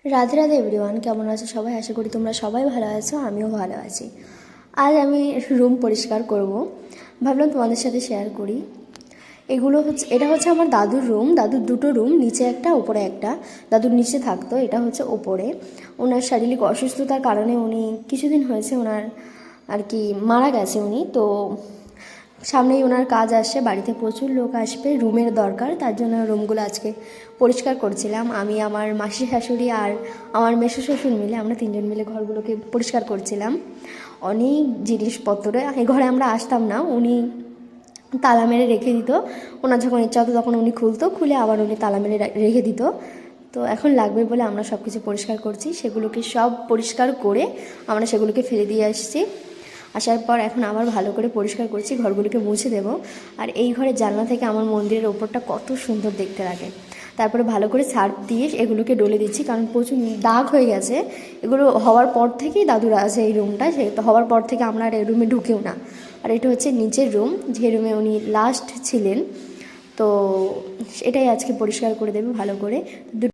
Radhe Radhe everyone, কেমন আছো সবাই? আশা করি তোমরা সবাই ভালো আছো, আমিও ভালো আছি। আজ আমি রুম পরিষ্কার করব, ভাবলাম তোমাদের সাথে শেয়ার করি। এটা হচ্ছে আমার দাদুর রুম। দাদুর দুটো রুম, নিচে একটা ওপরে একটা। দাদুর নিচে থাকতো, এটা হচ্ছে ওপরে। ওনার শারীরিক অসুস্থতার কারণে উনি কিছুদিন হয়েছে ওনার আর কি মারা গেছে উনি। তো সামনেই ওনার কাজ আসছে, বাড়িতে প্রচুর লোক আসবে, রুমের দরকার, তার জন্য রুমগুলো আজকে পরিষ্কার করছিলাম। আমি, আমার মাসি শাশুড়ি আর আমার মেসো শ্বশুর মিলে, আমরা তিনজন মিলে ঘরগুলোকে পরিষ্কার করছিলাম। অনেক জিনিসপত্র, এই ঘরে আমরা আসতাম না, উনি তালা মেরে রেখে দিত। ওনার যখন ইচ্ছা হতো তখন উনি খুলতো, খুলে আবার উনি তালা মেরে রেখে দিত। তো এখন লাগবে বলে আমরা সব কিছু পরিষ্কার করছি। সেগুলোকে সব পরিষ্কার করে আমরা সেগুলোকে ফেলে দিয়ে আসছি। আসার পর এখন আবার ভালো করে পরিষ্কার করছি, ঘরগুলোকে মুছে দেব। আর এই ঘরের জানলা থেকে আমার মন্দিরের ওপরটা কত সুন্দর দেখতে লাগে। তারপরে ভালো করে সার্ফ দিয়ে এগুলোকে ডলে দিচ্ছি, কারণ প্রচুর দাগ হয়ে গেছে। এগুলো হওয়ার পর থেকেই দাদুরা আছে এই রুমটা, সে তো হওয়ার পর থেকে আমরা আর এই রুমে ঢুকেও না। আর এটা হচ্ছে নিচের রুম, যে রুমে উনি লাস্ট ছিলেন। তো এটাই আজকে পরিষ্কার করে দেবে ভালো করে।